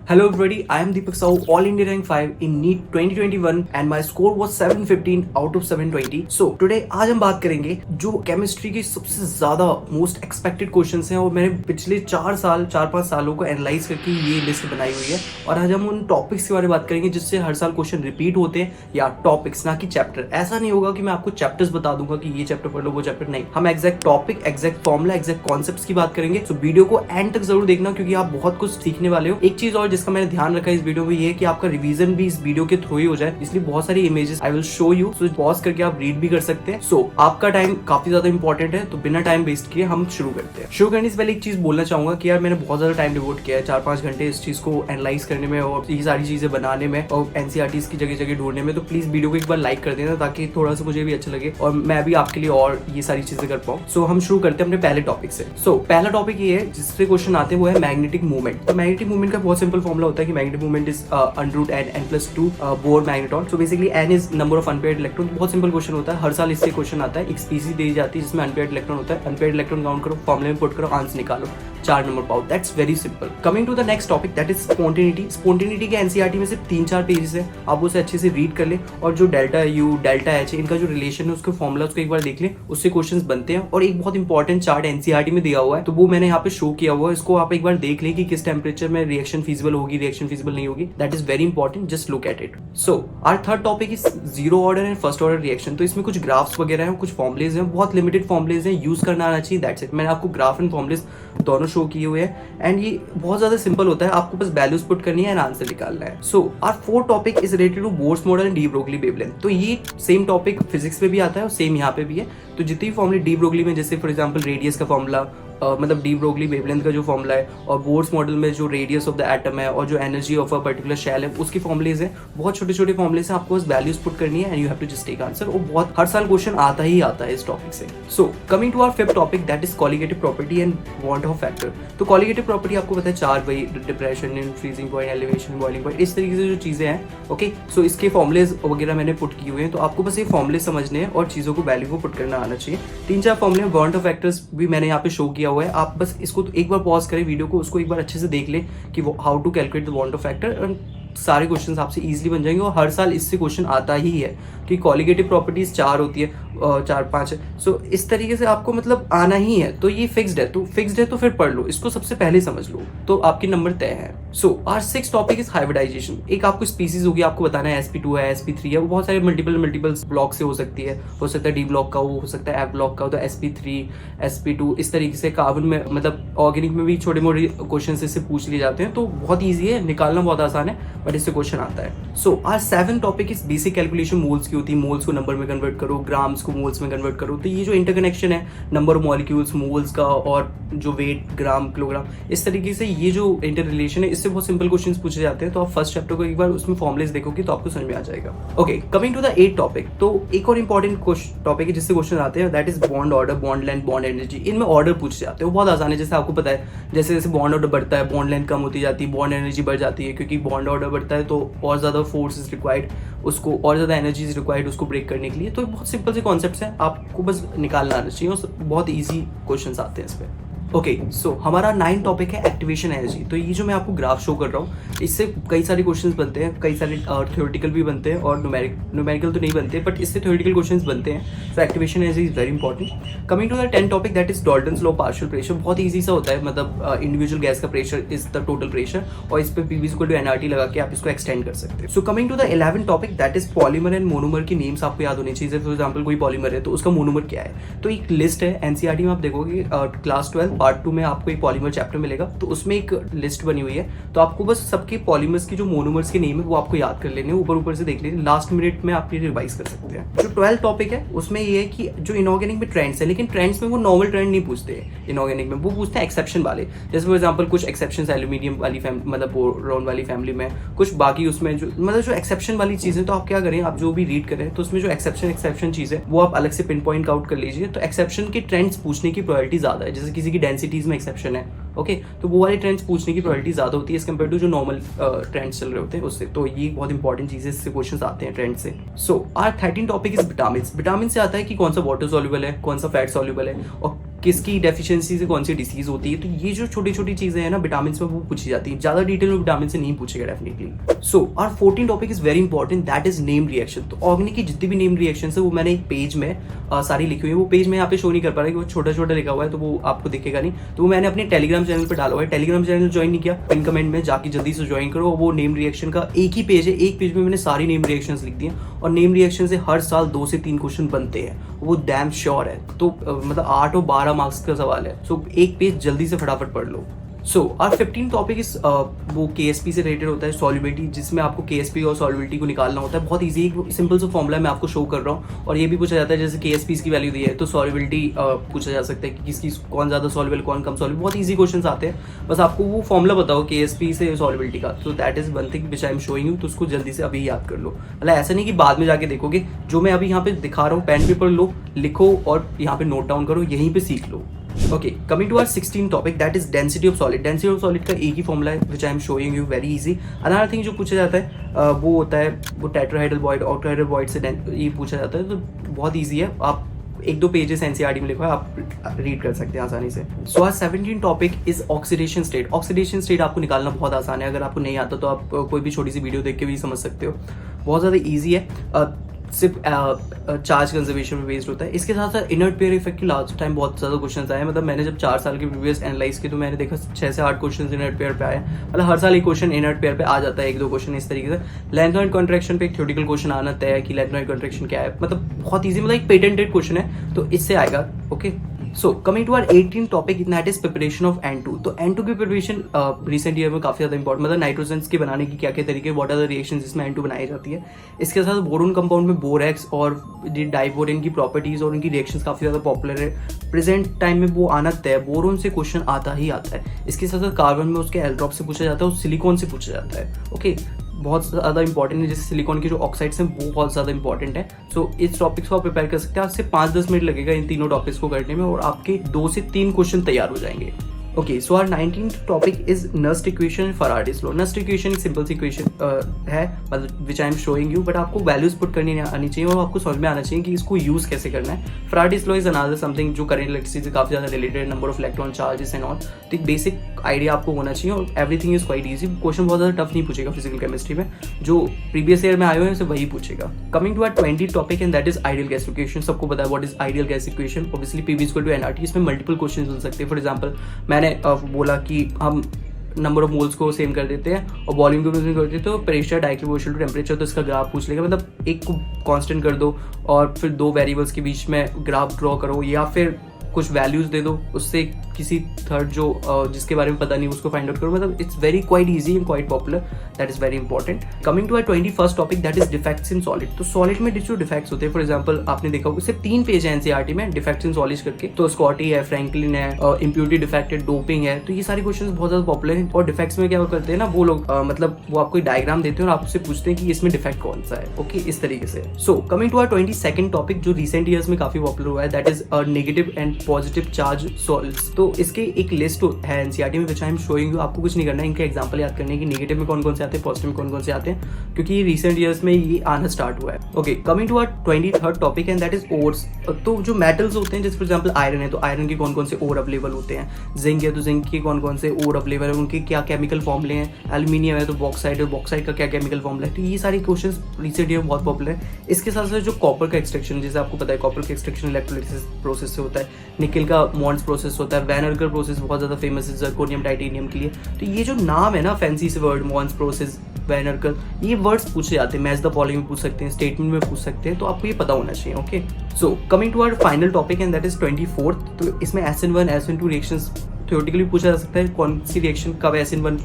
Hello everybody, I am Deepak Sahu, All India Rank 5 in NEET 2021 and my score was 715 out of 720. So today आज हम बात करेंगे जो chemistry की सबसे ज्यादा मोस्ट एक्सपेक्टेड क्वेश्चंस हैं और मैंने पिछले 4-5 सालों को एनालाइज करके ये लिस्ट बनाई हुई है और आज हम उन टॉपिक्स के बारे में बात करेंगे जिससे हर साल क्वेश्चन रिपीट होते हैं या टॉपिक्स ना कि चैप्टर। ऐसा नहीं होगा कि मैं आपको चैप्टर्स बता दूंगा कि ये चैप्टर पढ़ लो वो चैप्टर, नहीं, हम exact topic, exact formula, exact concepts की बात करेंगे। तो वीडियो को एंड तक जरूर देखना क्योंकि आप बहुत कुछ सीखने वाले हो। एक चीज और जिसका मैंने ध्यान रखा है इस वीडियो में ये है कि आपका रिवीजन भी इस वीडियो के थ्रू ही हो जाए, इसलिए बहुत सारी images I will show you, so pause करके आप रीड भी कर सकते हैं। सो आपका टाइम काफी ज्यादा इंपॉर्टेंट है, तो बिना टाइम वेस्ट किए हम शुरू करते हैं। शुरू करने से पहले एक चीज बोलना चाहूंगा कि यार मैंने बहुत ज्यादा टाइम डिवोट किया है, 4-5 घंटे इस चीज को एनालाइज करने में और ये सारी चीजें बनाने में और एनसीईआरटी की जगह जगह ढूंढने में। तो प्लीज वीडियो को एक बार लाइक कर देना ताकि थोड़ा सा मुझे भी अच्छा लगे और मैं भी आपके लिए और ये सारी चीजें कर पाऊँ। सो हम शुरू करते हैं अपने पहले टॉपिक से। सो पहला टॉपिक ये है जिससे क्वेश्चन आते हैं वो है मैग्नेटिक मूवमेंट। तो मैग्नेटिक मूवमेंट का बहुत सिंपल फॉर्मुला होता है कि magnetic movement is √ n+2 bore magnetron. So basically n is number of unpaired electron. बहुत सिंपल क्वेश्चन होता है, हर साल इससे क्वेश्चन आता है। एक स्पीसीज दी जाती है जिसमें अनपेयर्ड इलेक्ट्रॉन होता है, अनपेयर्ड इलेक्ट्रॉन काउंट करो, फॉर्मुले में पुट करो, आंसर निकालो, 4 नंबर पाओ। That's very simple. Coming to the next topic that is spontaneity. Spontaneity के एनसीईआरटी में सिर्फ 3-4 पेजेस है, आप उसे अच्छे से रीड कर ले और जो डेल्टा यू, डेल्टा एच इनका जो रिलेशन है उसके फॉर्मुला उसको एक बार देख ले, उससे क्वेश्चंस बनते हैं। और एक बहुत इंपॉर्टेंट चार्ट एनसीईआरटी में दिया हुआ है तो वो मैंने यहाँ पे शो किया हुआ है, इसको आप एक बार देख ले कि किस टेम्परेचर में रिएक्शन फीजिबल होगी, रिएक्शन फीजिबल नहीं होगी। That is very important, just look at it. So our third topic is zero order and first order reaction. तो इसमें कुछ ग्राफ्स वगैरह हैं, कुछ फॉर्मुलेज हैं, बहुत लिमिटेड फॉर्मुलेज हैं, यूज करना आना चाहिए। That's it. मैंने आपको ग्राफ एंड फॉर्मुलेज दोनों शो किए हुए हैं एंड ये बहुत ज्यादा सिंपल होता है, आपको बस वैल्यूज पुट करनी है एंड आंसर निकालना है। So our fourth topic is related to Bohr's model and de Broglie wavelength. तो ये सेम टॉपिक फिजिक्स में भी आता है और सेम यहाँ पे भी है। तो जितनी भी फॉर्मुले डी ब्रोगली में, जैसे फॉर एग्जांपल रेडियस का फॉर्मुला, मतलब डी ब्रोगली वेवलेंथ का जो फॉर्मुला है, और बोर्स मॉडल में जो रेडियस ऑफ द एटम है और जो energy of a particular shell है उसकी फॉर्मुलेज है। बहुत छोटे छोटे फॉर्मुलेज हैं, आपको बस वैल्यूज पुट करनी है and you have to just take answer. और बहुत हर साल क्वेश्चन आता ही आता है इस टॉपिक से। So coming to our fifth topic that is colligative property and van't Hoff factor. तो कॉलिगेटिव प्रॉपर्टी आपको पता है 4 वही depression, freezing point, elevation, boiling point, इस तरीके से जो चीजें हैं। ओके, सो इसके फॉर्मुलेज वगैरह मैंने पुट किए हुए हैं, तो आपको बस ये फॉर्मुले समझने हैं और चीजों को वैल्यू को पुट करना आना चाहिए। 3-4 फॉर्मुले, वॉन्ट ऑफ फैक्टर्स भी मैंने यहाँ पे शो किया हुआ है, आप बस इसको तो एक बार पॉज करें वीडियो को, उसको एक बार अच्छे से देख ले कि how to calculate the van't Hoff factor. सारे क्वेश्चंस आपसे इजीली बन जाएंगे और हर साल इससे क्वेश्चन आता ही है कि कॉलिगेटिव प्रॉपर्टीज 4 होती है, 4-5 है। सो इस तरीके से आपको मतलब आना ही है। तो ये फिक्स्ड है, तो फिर पढ़ लो, इसको सबसे पहले समझ लो तो आपके नंबर तय है। So our sixth topic is hybridization. एक आपको स्पीसीज होगी, आपको बताना है sp2 है, sp3 है, वो बहुत सारे मल्टीपल ब्लॉक से हो सकती है, हो सकता है डी ब्लॉक का हो सकता है f ब्लॉक का हो, तो sp3, sp2 इस तरीके से। कार्बन में मतलब ऑर्गेनिक में भी छोटे मोटे क्वेश्चन इससे पूछ लिए जाते हैं, तो बहुत ईजी है, निकालना बहुत आसान है, बट इससे क्वेश्चन आता है। So our seventh topic is basic calculation moles की होती है। मोल्स को नंबर में कन्वर्ट करो, ग्राम्स को मोल्स में कन्वर्ट करो। तो ये जो इंटरकनेक्शन है नंबर ऑफ मॉलिक्यूल्स, मोल्स का और जो वेट, ग्राम, किलोग्राम, इस तरीके से ये जो इंटर रिलेशन है इससे बहुत सिंपल क्वेश्चंस पूछे जाते हैं। तो आप फर्स्ट चैप्टर को एक बार उसमें फॉर्मुलेज देखोगे तो आपको समझ में आ जाएगा। Okay, coming to the 8th topic. तो एक और इंपॉर्टेंट टॉपिक है जिससे क्वेश्चन आते हैं, that is bond order, bond length, bond energy. इनमें ऑर्डर पूछे जाते हैं, वो बहुत आसान है। जैसे आपको पता है जैसे जैसे बॉन्ड ऑर्डर बढ़ता है बॉन्ड लेंथ कम होती जाती है, बॉन्ड एनर्जी बढ़ जाती है, क्योंकि बॉन्ड ऑर्डर बढ़ता है तो और ज्यादा फोर्स इज रिक्वायर्ड, उसको और ज्यादा एनर्जी इज रिक्वायर्ड उसको ब्रेक करने के लिए। तो बहुत सिंपल से कॉन्सेप्ट्स हैं, आपको बस निकालना आना चाहिए और बहुत ईजी क्वेश्चंस आते हैं इस पे। ओके, सो हमारा 9th टॉपिक है एक्टिवेशन एनर्जी। तो ये जो मैं आपको ग्राफ शो कर रहा हूँ इससे कई सारे क्वेश्चंस बनते हैं, कई सारे थ्योरेटिकल भी बनते हैं और न्यूमेरिकल तो नहीं बनते, बट इससे थ्योरेटिकल क्वेश्चंस बनते हैं। So activation energy is very important. Coming to the 10th topic that is Dalton's law partial pressure. बहुत ईजी सा होता है, मतलब इंडिविजुअल गैस का pressure is the total pressure और इस पर PV=nRT लगा के आप इसको एक्सटेंड कर सकते हैं। So coming to the 11th topic that is polymer and monomer की नेम्स आपको याद होनी चाहिए। फॉर एग्जाम्पल कोई पॉलीमर है तो उसका मोनोमर क्या है। तो एक लिस्ट है एनसीईआरटी में, आप देखोगे क्लास 12 पार्ट 2 में आपको पॉलीमर चैप्टर मिलेगा, तो उसमें एक लिस्ट बनी हुई है। तो आपको बस सबके पॉलीमर्स की जो मोनोमर्स के नेम है वो आपको याद कर लेने, ऊपर से देख लेने, लास्ट मिनट में आप ये रिवाइज कर सकते हैं। जो 12th टॉपिक है उसमें ये है कि जो इनऑर्गेनिक में ट्रेंड्स है, लेकिन ट्रेंड्स में वो नॉर्मल ट्रेंड नहीं पूछते हैं इनऑर्गेनिक में, वो पूछते हैं एक्सेप्शन वाले। जैसे फॉर एग्जाम्पल कुछ एक्सेप्शन एल्यूमिनियम वाली मतलब बोरॉन वाली फैमिली में, कुछ बाकी उसमें जो मतलब जो एक्सेप्शन वाली चीजें, तो आप क्या करें, आप जो भी रीड करें तो उसमें जो एक्सेप्शन चीज है वो आप अलग से पिन पॉइंट आउट कर लीजिए। तो एक्सेप्शन के ट्रेंड्स पूछने की प्रोबेबिलिटी ज्यादा है। जैसे किसी की डेंसिटीज में एक्सेप्शन है, ओके, तो वो वाले ट्रेंड्स पूछने की प्रोबेबिलिटी ज्यादा होती है एज कम्पेयर टू जो नॉर्मल ट्रेंड्स चल रहे होते हैं उससे। तो ये बहुत इंपॉर्टेंट चीज है, इससे क्वेश्चंस आते हैं ट्रेंड से। So our 13th topic is vitamin. Vitamin से आता है कि कौन सा वाटर सॉल्युबल है, कौन सा फैट सॉल्युबल है और किसकी डेफिशिएंसी से कौन सी डिसीज होती है। तो ये जो छोटी छोटी चीजें हैं ना विटामिन में, वो पूछी जाती है। ज्यादा डिटेल में विटामिन से नहीं पूछेगा definitely. So our 14 topic is very important, that is name reaction. तो ऑर्गेनिक की जितनी भी नेम रिएक्शन है वो मैंने एक पेज में सारी लिखी हुई है। वो पेज में यहाँ पे शो नहीं कर पा रहा है, वो छोटा छोटा लिखा हुआ है तो वो आपको दिखेगा नहीं। तो वो मैंने अपने टेलीग्राम चैनल पर डाला हुआ है। टेलीग्राम चैनल ज्वाइन नहीं किया, पिन कमेंट में जाके जल्दी से ज्वाइन करो। वो नेम रिएक्शन का एक ही पेज है, एक पेज में मैंने सारी नेम रिएक्शंस लिख दी हैं। और नेम रिएक्शन से हर साल 2 से 3 क्वेश्चन बनते हैं, वो डैम श्योर है। तो मतलब 8 और 12 मार्क्स का सवाल है। सो एक पेज जल्दी से फटाफट पढ़ लो। सो आवर 15 टॉपिक इज वो KSP से रिलेटेड होता है, सॉल्युबिलिटी, जिसमें आपको KSP और सॉल्युबिलिटी को निकालना होता है। बहुत ईजी, एक सिंपल सा फॉर्मूला मैं आपको शो कर रहा हूँ। और ये भी पूछा जाता है जैसे KSP की वैल्यू दी है तो सॉल्युबिलिटी पूछा जा सकता है कि किसकी कौन ज़्यादा सॉल्युबल कौन कम सॉल्युबल। बहुत ईजी क्वेश्चन आते हैं, बस आपको वो फॉर्मूला बताओ KSP से सॉल्युबिलिटी का। तो that is one thing which I am showing you. तो उसको जल्दी से अभी याद कर लो। मतलब ऐसा नहीं कि बाद में जाके देखोगे, जो मैं अभी यहाँ पे दिखा रहा हूँ पेन पेपर लो, लिखो और यहाँ पे नोट डाउन करो, यहीं पे सीख लो। Okay, coming to our 16 topic, that is density of solid. Density of solid का एक ही फॉर्मूला है which I am showing you, very easy. Another thing जो पूछा जाता है वो होता है वो टेट्राहेड्रल वॉइड, ऑक्टाहेड्रल वॉइड से ये पूछा जाता है। तो बहुत ईजी है, आप 1-2 पेजेस NCERT में लिखो है, आप रीड कर सकते हैं आसानी से। So our 17 topic is oxidation state. Oxidation state आपको निकालना बहुत आसान है। अगर आपको नहीं आता तो आप कोई भी छोटी सी वीडियो देख के भी समझ सकते हो, बहुत ज़्यादा ईजी है। सिर्फ चार्ज कंजर्वेशन में बेस्ड होता है। इसके साथ साथ इनर्ट पेयर इफेक्ट के लास्ट टाइम बहुत ज़्यादा क्वेश्चन आए। मतलब मैंने जब 4 साल के प्रीवियस एनालाइज किए तो मैंने देखा 6 से 8 क्वेश्चन इनर्ट पेयर पे आए। मतलब हर साल एक क्वेश्चन इनर्ट पेयर पे आ जाता है, 1-2 क्वेश्चन इस तरीके से। लेंथनॉइड कॉन्ट्रैक्शन पे एक थ्योरेटिकल क्वेश्चन आना तय है कि लेंथनॉइड कॉन्ट्रैक्शन क्या है। मतलब बहुत ईजी, मतलब एक पेटेंटेड क्वेश्चन है तो इससे आएगा। Okay, so coming to our 18 topic, that is preparation of N2। तो N2 की प्रिपरेशन रिसेंट ईयर में काफी ज्यादा इंपॉर्टेंट, मतलब नाइट्रोजन्स के बनाने की क्या क्या तरीके, व्हाट आर द रिएक्शंस जिसमें N2 बनाई जाती है। इसके साथ बोरोन कंपाउंड में बोरेक्स और डाइबोरेन की प्रॉपर्टीज और उनकी रिएक्शंस काफी ज्यादा पॉपुलर है। प्रेजेंट टाइम में वो आना तय है, बोरोन से क्वेश्चन आता ही आता है। इसके साथ साथ कार्बन में उसके एल्ड्रॉप से पूछा जाता है और सिलिकॉन से पूछा जाता है। ओके, बहुत ज़्यादा इंपॉर्टेंट है। जैसे सिलिकॉन के जो ऑक्साइड्स हैं वो बहुत ज़्यादा इंपॉर्टेंट है। सो इस टॉपिक्स को आप प्रिपेयर कर सकते हैं। आपसे 5-10 मिनट लगेगा इन तीनों टॉपिक्स को करने में और आपके 2 से 3 क्वेश्चन तैयार हो जाएंगे। Okay, so our 19th topic is Nernst equation, Faraday's law. Nernst equation एक सिंपल सी इक्वेशन है, मतलब which I am showing you, but आपको वैल्यूज पुट करनी आनी चाहिए और आपको समझ में आना चाहिए कि इसको यूज कैसे करना है। Faraday's law is another something जो करंट इलेक्ट्रिसिटी से काफी ज्यादा related, number of electron charges and all. तो एक बेसिक आइडिया आपको होना चाहिए और everything is quite easy. Question बहुत ज्यादा टफ नहीं पूछेगा फिजिकल केमिस्ट्री में, जो प्रीवियस ईयर में आए हुए हैं उसे वही पूछेगा। Coming to our 20 topic and that is ideal gas equation. सबको पता है what is ideal gas equation, obviously PV equal to nRT। इसमें मल्टीपल क्वेश्चन बन सकते हैं। फॉर एग्जाम्पल मैंने बोला कि हम नंबर ऑफ मोल्स को सेम कर देते हैं और वॉल्यूम को सेम कर देते हैं, तो प्रेशर डाइक्रिबोशल टू टेम्परेचर, तो इसका ग्राफ पूछ लेगा। मतलब एक को कांस्टेंट कर दो और फिर 2 वेरिएबल्स के बीच में ग्राफ ड्रॉ करो, या फिर कुछ वैल्यूज दे दो, उससे किसी थर्ड जो जिसके बारे में पता नहीं उसको फाइंड आउट करो। मतलब it's very quite easy and quite popular, that is very important. Coming to our 21st topic, that is defects in solid. तो सॉलिड में जो डिफेक्ट्स होते हैं, फॉर एग्जांपल आपने देखा होगा सिर्फ 3 पेज है NCERT में डिफेक्ट्स इन सॉलिड्स करके। तो स्कॉटी है, फ्रैंकलिन है, इम्प्योरिटी डिफेक्ट है, डोपिंग है। तो ये सारे क्वेश्चन बहुत ज्यादा पॉपुलर हैं। और डिफेक्ट्स में क्या करते हैं ना वो लोग, मतलब वो आपको डायग्राम देते हैं और आपसे पूछते हैं कि इसमें डिफेक्ट कौन सा है। ओके, इस तरीके से। So coming to our 22nd topic जो रिसेंट ईयर्स में काफी पॉपुलर हुआ है, that is negative and positive charge salts. तो इसके एक लिस्ट है NCERT में which I am showing you. आपको कुछ नहीं करना है, इनके एग्जांपल याद करने की, नेगेटिव में कौन कौन से आते हैं, पॉजिटिव में कौन कौन से आते हैं, क्योंकि रिसेंट ईयर्स में ये आना स्टार्ट हुआ है। Okay, coming to our 23rd topic and that is ores. तो जो मेटल्स होते हैं, जैसे फॉर एग्जांपल आयरन है तो आयरन के कौन कौन से ओर अवेलेबल होते हैं, जिंक है तो जिंक के कौन कौन से ओर अवेलेबल है, उनके क्या केमिकल फॉर्मूले हैं, एल्यूमिनियम है तो बॉक्साइड है, बॉक्साइड का क्या केमिकल फॉर्मूला है। तो ये सारे क्वेश्चन रिसेंट ईयर में बहुत पॉपुलर है। इसके साथ साथ जो कॉपर का एक्सट्रैक्शन, जैसे आपको पता है कॉपर का एक्सट्रैक्शन इलेक्ट्रोलिसिस प्रोसेस से होता है, निकल का मॉन्ड्स प्रोसेस होता है, वैन अर्गर प्रोसेस बहुत ज़्यादा फेमस है जर्कोनियम टाइटेनियम के लिए। तो ये जो नाम है ना फैंसी से वर्ड, मॉन्ड्स प्रोसेस, वैन अर्गर, ये वर्ड्स पूछे जाते हैं। मैच द फॉलोइंग में पूछ सकते हैं, स्टेटमेंट में पूछ सकते हैं, तो आपको ये पता होना चाहिए। Okay, so coming to our final topic and that is 24th। तो इसमें SN1 SN2 रिएक्शंस थ्योरेटिकली पूछा जा सकता है, कौन सी रिएक्शन कब SN1,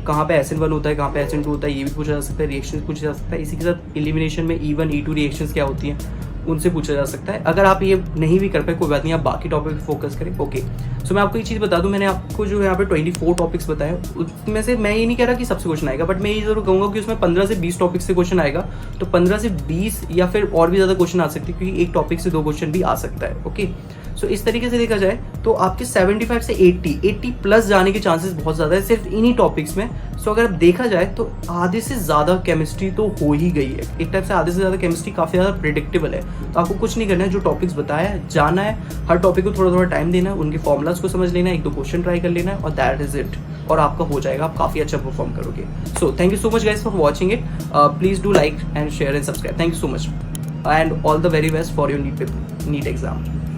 कहाँ पे SN1 होता है, कहाँ पे SN2 होता है, ये भी पूछा जा सकता है। रिएक्शन पूछा जा सकता है। इसी के साथ एलिमिनेशन में E1 E2 रिएक्शंस क्या होती हैं उनसे पूछा जा सकता है। अगर आप ये नहीं भी कर पाए कोई बात नहीं, आप बाकी टॉपिक पे फोकस करें। ओके, सो मैं आपको एक चीज़ बता दूं, मैंने आपको जो यहाँ पे 24 टॉपिक्स बताए, उसमें से मैं ये नहीं कह रहा कि सबसे क्वेश्चन आएगा, बट मैं ये जरूर कहूँगा कि उसमें 15 से 20 टॉपिक से क्वेश्चन आएगा। तो 15 से 20 या फिर और भी ज़्यादा क्वेश्चन आ सकते हैं, क्योंकि एक टॉपिक से 2 क्वेश्चन भी आ सकता है। ओके, सो इस तरीके से देखा जाए तो आपके 75 से 80 प्लस जाने के चांसेस बहुत ज़्यादा है सिर्फ इन्हीं टॉपिक्स में। सो अगर देखा जाए तो आधे से ज़्यादा केमिस्ट्री तो हो ही गई है। एक टाइप से आधे से ज़्यादा केमिस्ट्री काफ़ी ज़्यादा प्रिडिक्टेबल है। तो आपको कुछ नहीं करना है, जो टॉपिक्स बताया है जाना है, हर टॉपिक को थोड़ा थोड़ा टाइम देना है, उनके फॉर्मुलाज को समझ लेना है, एक दो क्वेश्चन ट्राई कर लेना है और दैट इज इट। और आपका हो जाएगा, आप काफ़ी अच्छा परफॉर्म करोगे। So thank you so much guys for watching it. Please do like and share and subscribe. Thank you so much and all the very best for your NEET exam.